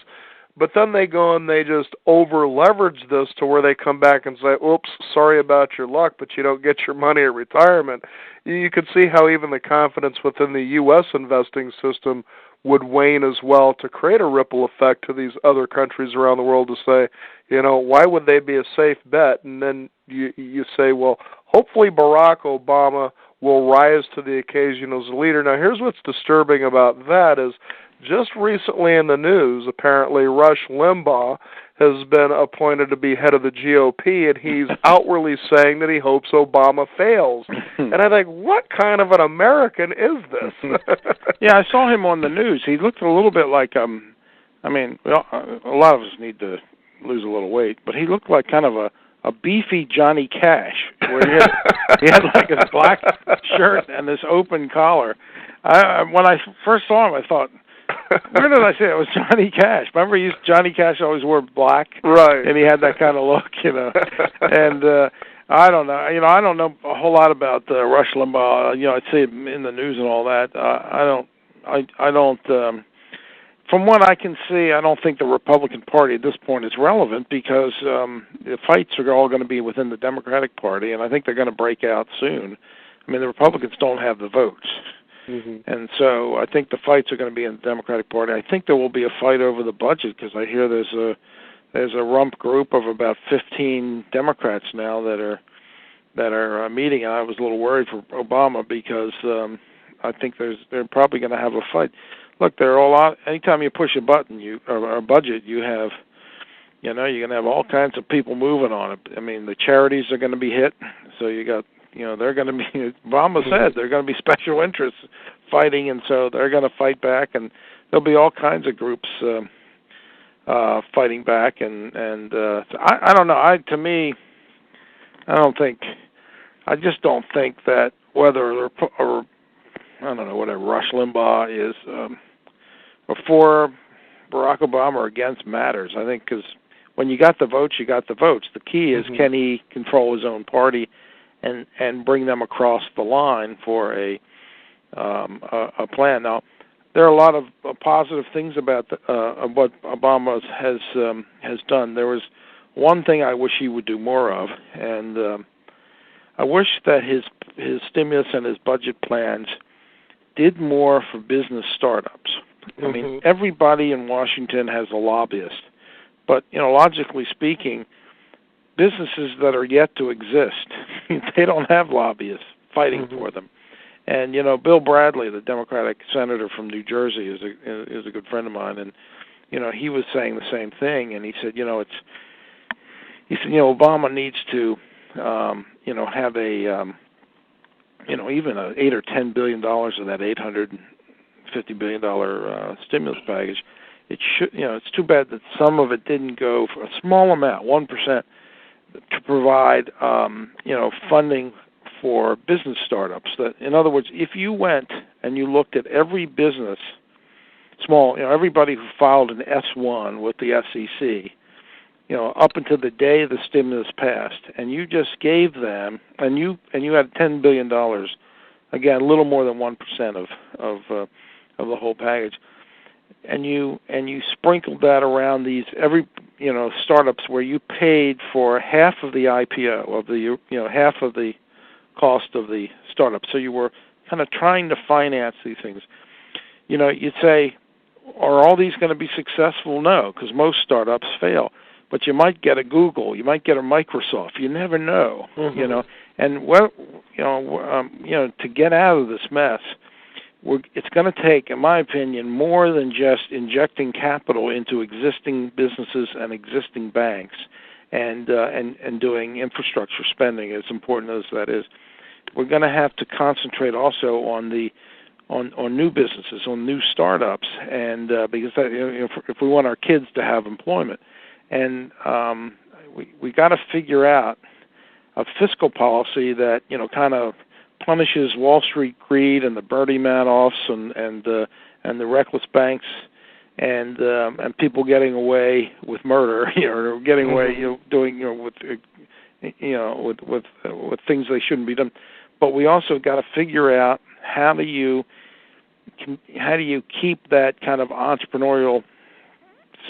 but then they go and they just over-leverage this to where they come back and say, oops, sorry about your luck, but you don't get your money at retirement. You can see how even the confidence within the U.S. investing system would wane as well, to create a ripple effect to these other countries around the world to say, why would they be a safe bet? And then you say, well, hopefully Barack Obama will rise to the occasion as a leader. Now, here's what's disturbing about that is just recently in the news, apparently Rush Limbaugh has been appointed to be head of the GOP, and he's outwardly saying that he hopes Obama fails. And I think, what kind of an American is this? Yeah, I saw him on the news. He looked a little bit like, a lot of us need to lose a little weight, but he looked like kind of a beefy Johnny Cash, where he had like his black shirt and this open collar. When I first saw him, I thought, where did I say it was Johnny Cash? Remember, Johnny Cash always wore black, right? And he had that kind of look, And I don't know, I don't know a whole lot about Rush Limbaugh. I see it in the news and all that. I don't. From what I can see, I don't think the Republican Party at this point is relevant, because the fights are all going to be within the Democratic Party, and I think they're going to break out soon. I mean, the Republicans don't have the votes. Mm-hmm. And so I think the fights are going to be in the Democratic Party. I think there will be a fight over the budget, because I hear there's a rump group of about 15 Democrats now that are meeting. And I was a little worried for Obama, because I think they're probably going to have a fight. Look, they're all out. Anytime you push a button, or a budget, you're going to have all kinds of people moving on it. I mean, the charities are going to be hit, so you got. They're going to be, Obama said, they're going to be special interests fighting, and so they're going to fight back, and there'll be all kinds of groups fighting back, and so I don't know. I just don't think that whether whatever Rush Limbaugh is for Barack Obama or against matters. I think because when you got the votes, you got the votes. The key is, can he control his own party and bring them across the line for a plan. Now, there are a lot of positive things about what Obama has done. There was one thing I wish he would do more of, and I wish that his stimulus and his budget plans did more for business startups. I mean, everybody in Washington has a lobbyist, but logically speaking, businesses that are yet to exist, they don't have lobbyists fighting for them. And Bill Bradley, the Democratic senator from New Jersey, is a good friend of mine, and he was saying the same thing. And he said, Obama needs to, have a, even a $8 or $10 billion of that $850 billion stimulus package. It should, it's too bad that some of it didn't go for a small amount, 1%. To provide, funding for business startups. That, in other words, if you went and you looked at every business, everybody who filed an S-1 with the SEC, up until the day the stimulus passed, and you just gave them, and you had $10 billion, again, a little more than 1% of the whole package. And you sprinkled that around these startups where you paid for half of the IPO of the half of the cost of the startup. So you were kind of trying to finance these things. You'd say, are all these going to be successful? No, because most startups fail. But you might get a Google, you might get a Microsoft. You never know. And to get out of this mess, it's going to take, in my opinion, more than just injecting capital into existing businesses and existing banks, and doing infrastructure spending, as important as that is. We're going to have to concentrate also on new businesses, on new startups, and because if we want our kids to have employment, and we got to figure out a fiscal policy that kind of punishes Wall Street greed and the Bernie Madoffs and the reckless banks and people getting away with murder, or getting away, doing with things they shouldn't be done. But we also got to figure out how do you keep that kind of entrepreneurial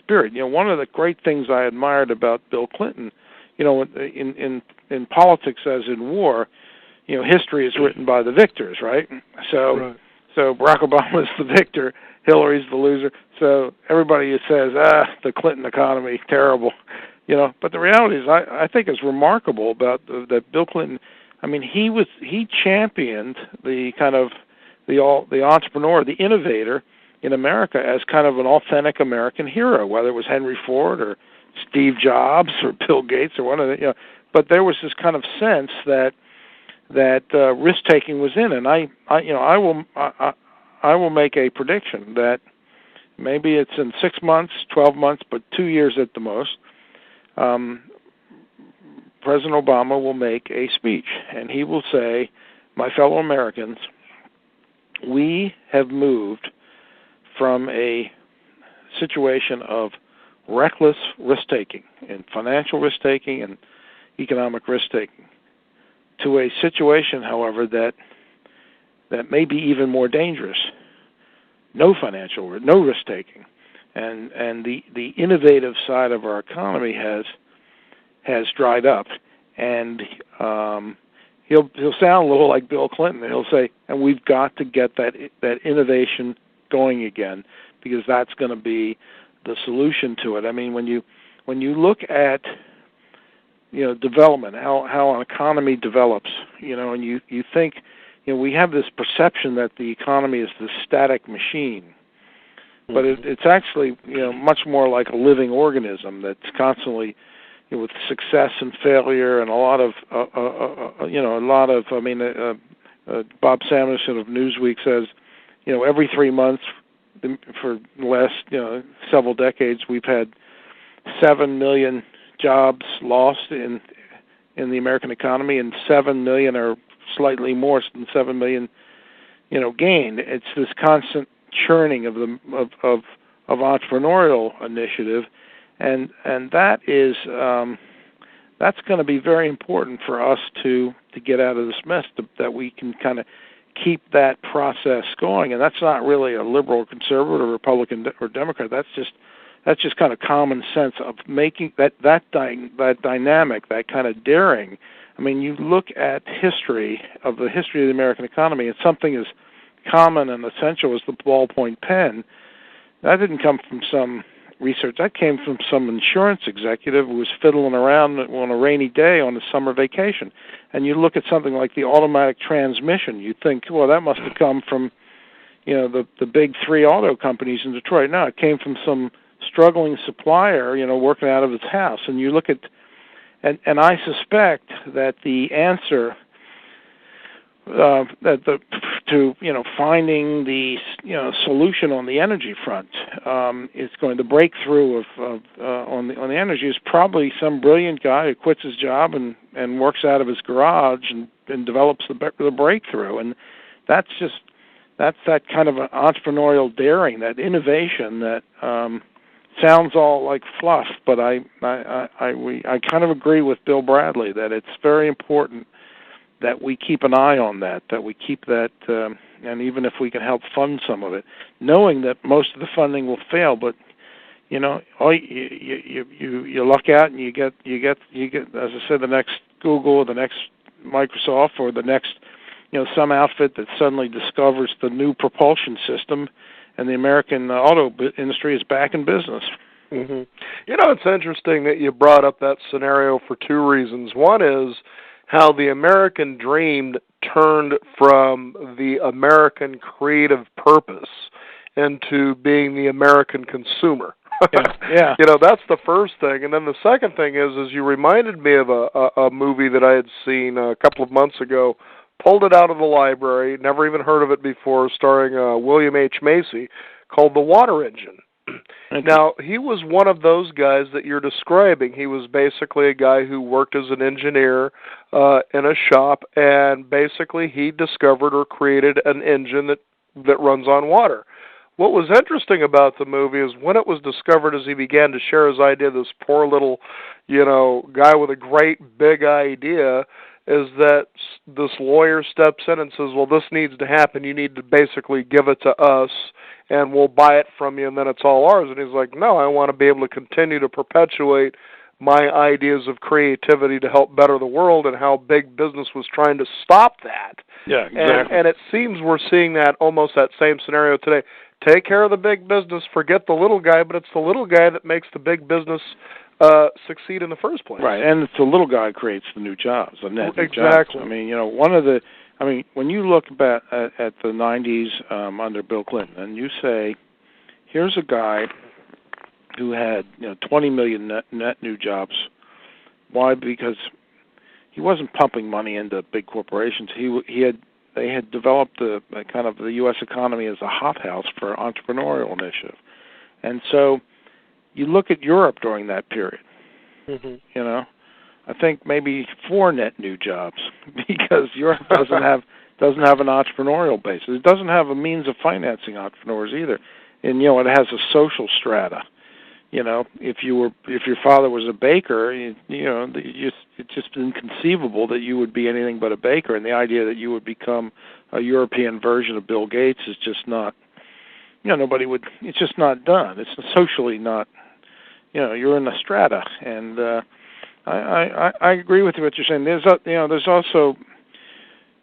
spirit. One of the great things I admired about Bill Clinton, in politics as in war, history is written by the victors, right? So Barack Obama is the victor, Hillary's the loser. So everybody says, the Clinton economy, terrible, But the reality is, I think is remarkable about that Bill Clinton. I mean, he championed the kind of the entrepreneur, the innovator in America as kind of an authentic American hero, whether it was Henry Ford or Steve Jobs or Bill Gates or one of the, But there was this kind of sense that risk taking was in, and I will make a prediction that maybe it's in 6 months, 12 months, but 2 years at the most. President Obama will make a speech, and he will say, "My fellow Americans, we have moved from a situation of reckless risk-taking and financial risk-taking and economic risk-taking to a situation, however, that may be even more dangerous. No risk-taking. And the innovative side of our economy has dried up." And he'll sound a little like Bill Clinton. He'll say, "And we've got to get that innovation going again, because that's going to be the solution to it." I mean, when you look at development, how an economy develops, and you think, we have this perception that the economy is this static machine, but it's actually much more like a living organism that's constantly with success and failure and a lot of Bob Samuelson of Newsweek says, every 3 months for the last several decades we've had 7 million jobs lost in the American economy, and 7 million or slightly more than 7 million gained. It's this constant churning of entrepreneurial initiative, and that is that's going to be very important for us to get out of this mess, that we can kind of keep that process going. And that's not really a liberal, conservative, or Republican, or Democrat. That's just kind of common sense of making that dynamic, that kind of daring. I mean, you look at the history of the American economy, and something as common and essential as the ballpoint pen, that didn't come from some research. That came from some insurance executive who was fiddling around on a rainy day on a summer vacation. And you look at something like the automatic transmission, you think, well, that must have come from, the big 3 auto companies in Detroit. No, it came from some struggling supplier, working out of his house. And you look at, and I suspect that the answer to finding the solution on the energy front is going, the breakthrough on the energy is probably some brilliant guy who quits his job and works out of his garage and develops the breakthrough. And that's that kind of an entrepreneurial daring, that innovation that sounds all like fluff, but I kind of agree with Bill Bradley that it's very important that we keep an eye on that we keep that, and even if we can help fund some of it, knowing that most of the funding will fail, but you luck out and you get, as I said, the next Google, or the next Microsoft, or the next, some outfit that suddenly discovers the new propulsion system, and the American auto industry is back in business. Mm-hmm. It's interesting that you brought up that scenario for 2 reasons. One is how the American dream turned from the American creative purpose into being the American consumer. Yeah. That's the first thing. And then the second thing is you reminded me of a movie that I had seen a couple of months ago, pulled it out of the library, never even heard of it before, starring William H. Macy, called The Water Engine. Now, he was one of those guys that you're describing. He was basically a guy who worked as an engineer in a shop, and basically he discovered or created an engine that runs on water. What was interesting about the movie is when it was discovered, as he began to share his idea, this poor little, guy with a great big idea, is that this lawyer steps in and says, well, this needs to happen. You need to basically give it to us, and we'll buy it from you and then it's all ours. And he's like, no, I want to be able to continue to perpetuate my ideas of creativity to help better the world, and how big business was trying to stop that. Yeah, exactly. And it seems we're seeing that almost that same scenario today. Take care of the big business, forget the little guy, but it's the little guy that makes the big business succeed in the first place. Right, and it's the little guy creates the new jobs, the net new exactly. jobs. I mean, when you look back at the 90s under Bill Clinton, and you say, here's a guy who had 20 million net new jobs. Why? Because he wasn't pumping money into big corporations. They had developed the kind of the U.S. economy as a hothouse for entrepreneurial initiative, and so you look at Europe during that period. Mm-hmm. I think maybe 4 net new jobs because Europe doesn't have an entrepreneurial base. It doesn't have a means of financing entrepreneurs either, and it has a social strata. If your father was a baker, it's just inconceivable that you would be anything but a baker, and the idea that you would become a European version of Bill Gates is just not. Nobody would. It's just not done. It's socially not. You're in a strata, and I agree with what you're saying. There's also,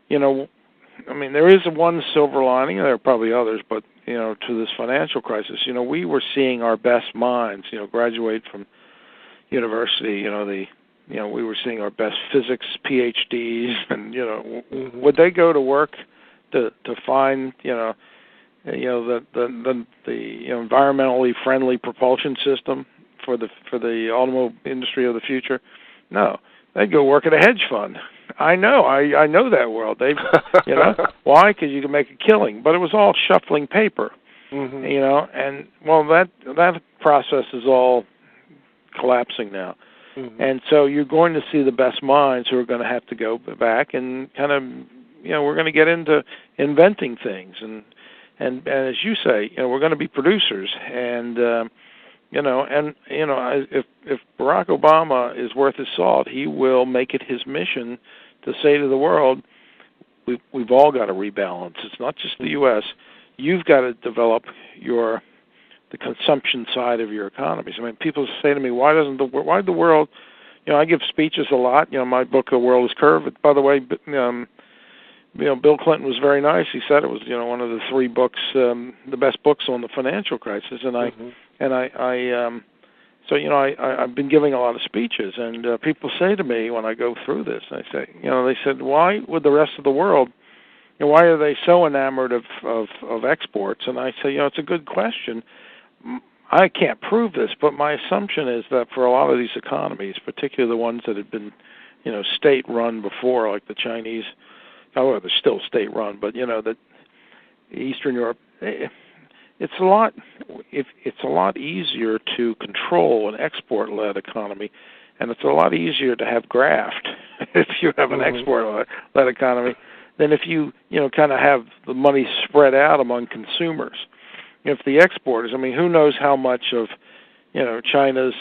there is one silver lining. There are probably others, but to this financial crisis, we were seeing our best minds, graduate from university. We were seeing our best physics PhDs, and mm-hmm. would they go to work to find the environmentally friendly propulsion system for the automobile industry of the future? No, they'd go work at a hedge fund. I know that world. They, why? Because you can make a killing. But it was all shuffling paper, mm-hmm. And that process is all collapsing now. Mm-hmm. And so you're going to see the best minds who are going to have to go back and kind of, we're going to get into inventing things and as you say, we're going to be producers and. If Barack Obama is worth his salt, he will make it his mission to say to the world, we've all got to rebalance. It's not just the U.S. You've got to develop the consumption side of your economies. I mean, people say to me, why the world? I give speeches a lot. My book, The World Is Curved. By the way, Bill Clinton was very nice. He said it was one of the 3 books, the best books on the financial crisis, and mm-hmm. I've been giving a lot of speeches, and people say to me when I go through this, they said, why would the rest of the world, why are they so enamored of exports? And I say, it's a good question. I can't prove this, but my assumption is that for a lot of these economies, particularly the ones that have been, state-run before, like the Chinese, however, they're still state-run, but that Eastern Europe. It's a lot easier to control an export-led economy, and it's a lot easier to have graft if you have an mm-hmm. export-led economy than if you kind of have the money spread out among consumers. If the exporters, who knows how much of China's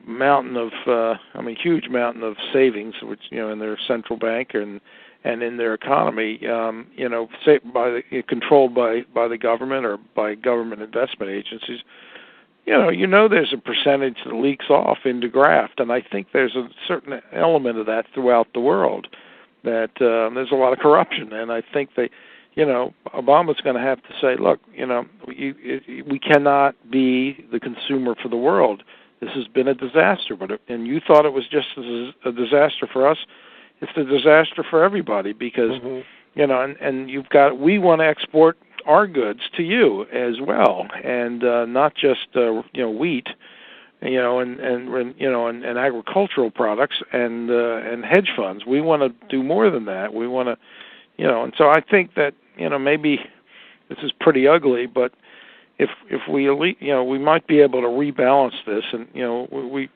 mountain of huge mountain of savings, which in their central bank and in their economy, controlled by the government or by government investment agencies, there's a percentage that leaks off into graft, and I think there's a certain element of that throughout the world. That there's a lot of corruption, and I think Obama's going to have to say, look, we cannot be the consumer for the world. This has been a disaster, and you thought it was just a disaster for us. It's a disaster for everybody because, mm-hmm. and we want to export our goods to you as well, and not just wheat, and agricultural products and hedge funds. We want to do more than that. We want to, and so I think that maybe this is pretty ugly, but if we we might be able to rebalance this, and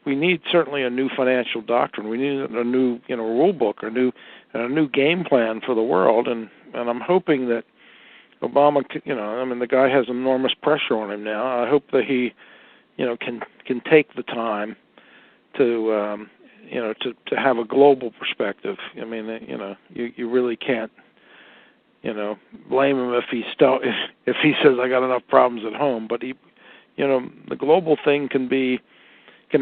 we need certainly a new financial doctrine. We need a new rule book, a new game plan for the world, and I'm hoping that Obama, the guy has enormous pressure on him now. I hope that he, can take the time to have a global perspective. You really can't. blame him if he says I got enough problems at home. But the global thing can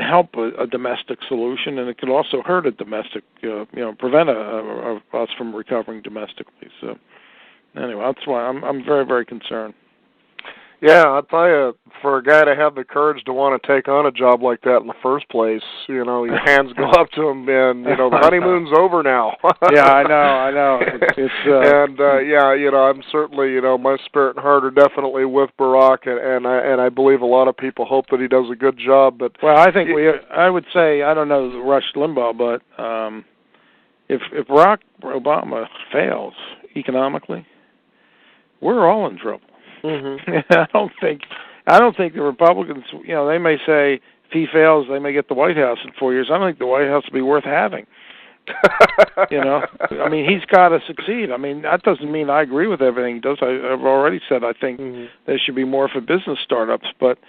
help a domestic solution, and it can also hurt a domestic, prevent us from recovering domestically. So anyway, that's why I'm very, very concerned. Yeah, I'll tell you, for a guy to have the courage to want to take on a job like that in the first place, your hands go up to him, and the honeymoon's over now. Yeah, I know. I'm certainly, my spirit and heart are definitely with Barack, and I believe a lot of people hope that he does a good job. But I think I would say, I don't know Rush Limbaugh, but if Barack Obama fails economically, we're all in trouble. Mm-hmm. I don't think the Republicans, they may say if he fails, they may get the White House in 4 years. I don't think the White House will be worth having. I mean, he's got to succeed. I mean, that doesn't mean I agree with everything he does. I've already said I think there should be more for business startups, but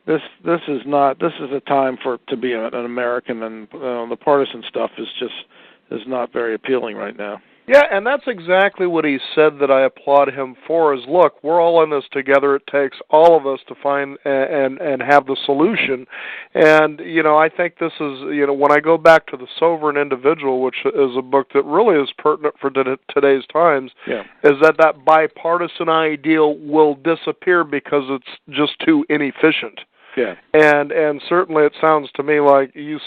this is a time to be an American, and the partisan stuff is not very appealing right now. Yeah, and that's exactly what he said that I applaud him for, is, look, we're all in this together. It takes all of us to find and have the solution. And, I think this is, when I go back to The Sovereign Individual, which is a book that really is pertinent for today's times, is that bipartisan ideal will disappear because it's just too inefficient. Yeah. And certainly it sounds to me like you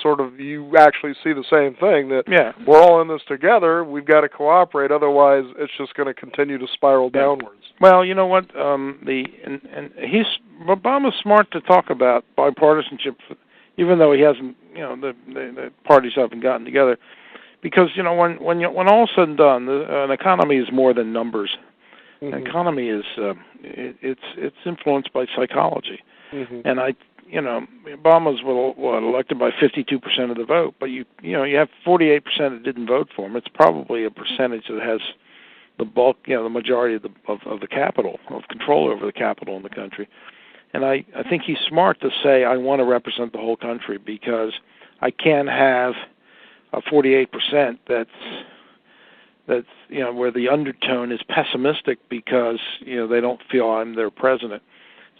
actually see the same thing, that we're all in this together, we've got to cooperate, otherwise it's just going to continue to spiral downwards. Well, you know what, Obama's smart to talk about bipartisanship, even though he hasn't, the parties haven't gotten together, because when all said and done, an economy is more than numbers. Mm-hmm. An economy is it's influenced by psychology. Mm-hmm. And Obama's elected by 52% of the vote, but you have 48% that didn't vote for him. It's probably a percentage that has the bulk, the majority of the capital, of control over the capital in the country. And I think he's smart to say, I want to represent the whole country, because I can't have a 48% that's where the undertone is pessimistic because they don't feel I'm their president.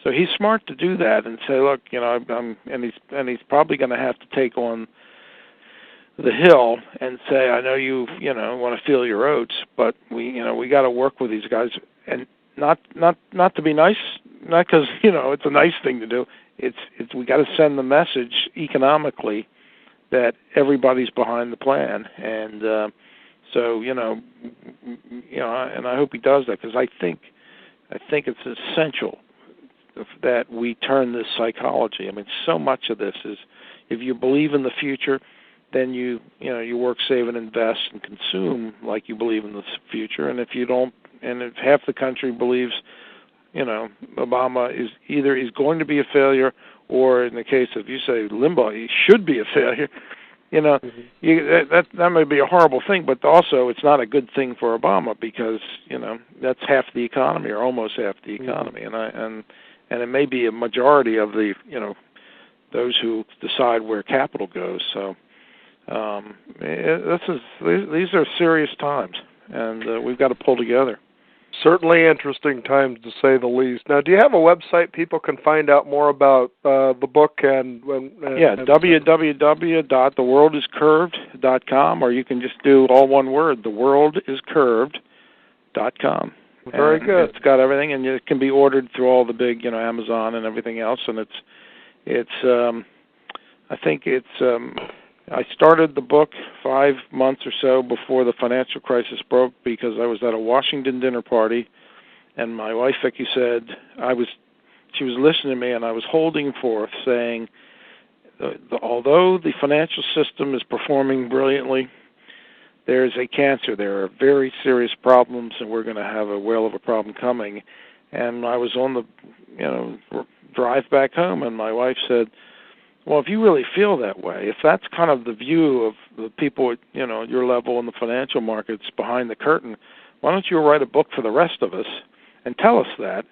So he's smart to do that and say, look, and he's probably going to have to take on the Hill and say, I know you want to feel your oats, but we got to work with these guys, and not to be nice, not because it's a nice thing to do. It's we got to send the message economically that everybody's behind the plan, and and I hope he does that, because I think it's essential that we turn this psychology. I mean, so much of this is, if you believe in the future, then you work, save, and invest and consume like you believe in the future. And if you don't, and if half the country believes, Obama is going to be a failure, or in the case of, you say, Limbaugh, he should be a failure, that may be a horrible thing, but also it's not a good thing for Obama, because that's half the economy, or almost half the economy, and it may be a majority of the those who decide where capital goes. So these are serious times, and we've got to pull together. Certainly interesting times, to say the least. Now, do you have a website people can find out more about the book? www.theworldiscurved.com, or you can just do all one word, theworldiscurved.com. Very good. It's got everything, and it can be ordered through all the big, Amazon and everything else. And I started the book 5 months or so before the financial crisis broke, because I was at a Washington dinner party, and my wife Vicki said she was listening to me, and I was holding forth saying, although the financial system is performing brilliantly, there's a cancer. There are very serious problems, and we're going to have a whale of a problem coming. And I was on the drive back home, and my wife said, well, if you really feel that way, if that's kind of the view of the people at your level in the financial markets behind the curtain, why don't you write a book for the rest of us and tell us that?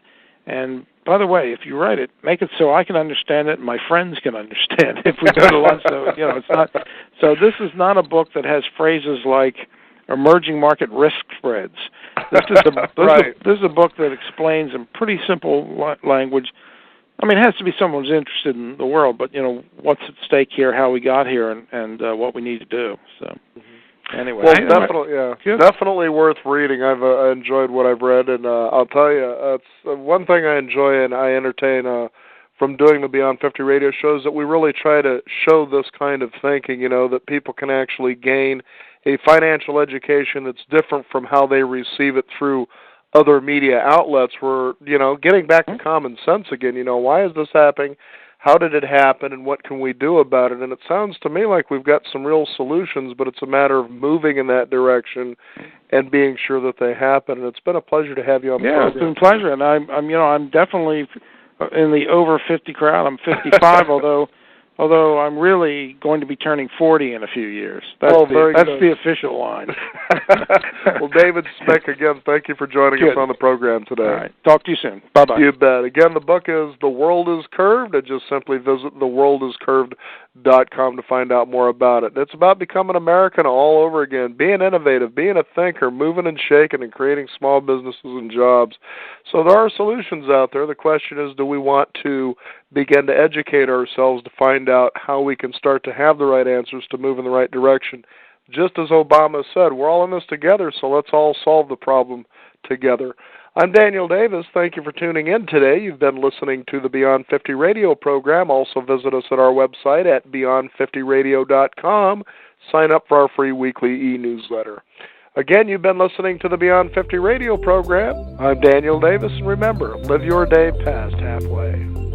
And by the way, if you write it, make it so I can understand it and my friends can understand it if we go to lunch. So it's not. So this is not a book that has phrases like emerging market risk spreads. This is a book that explains in pretty simple language. I mean, it has to be someone who's interested in the world, but, what's at stake here, how we got here, and what we need to do. So, anyway. Well, definitely worth reading. I've enjoyed what I've read, and I'll tell you, it's one thing I enjoy and I entertain from doing the Beyond 50 radio shows, that we really try to show this kind of thinking, that people can actually gain a financial education that's different from how they receive it through other media outlets. Where, getting back to common sense again, why is this happening? How did it happen, and what can we do about it? And it sounds to me like we've got some real solutions, but it's a matter of moving in that direction and being sure that they happen. And it's been a pleasure to have you on the program. Yeah, it's been a pleasure, and I'm definitely in the over 50 crowd. I'm 55, although I'm really going to be turning 40 in a few years. That's the official line. Well, David Smick, again, thank you for joining us on the program today. All right. Talk to you soon. Bye-bye. You bet. Again, the book is The World is Curved, and just simply visit theworldiscurved.com to find out more about it. It's about becoming American all over again, being innovative, being a thinker, moving and shaking, and creating small businesses and jobs. So there are solutions out there. The question is, do we want to begin to educate ourselves to find out how we can start to have the right answers to move in the right direction? Just as Obama said, we're all in this together, so let's all solve the problem together. I'm Daniel Davis. Thank you for tuning in today. You've been listening to the Beyond 50 radio program. Also visit us at our website at beyond50radio.com. Sign up for our free weekly e-newsletter. Again, you've been listening to the Beyond 50 radio program. I'm Daniel Davis, and remember, live your day past halfway.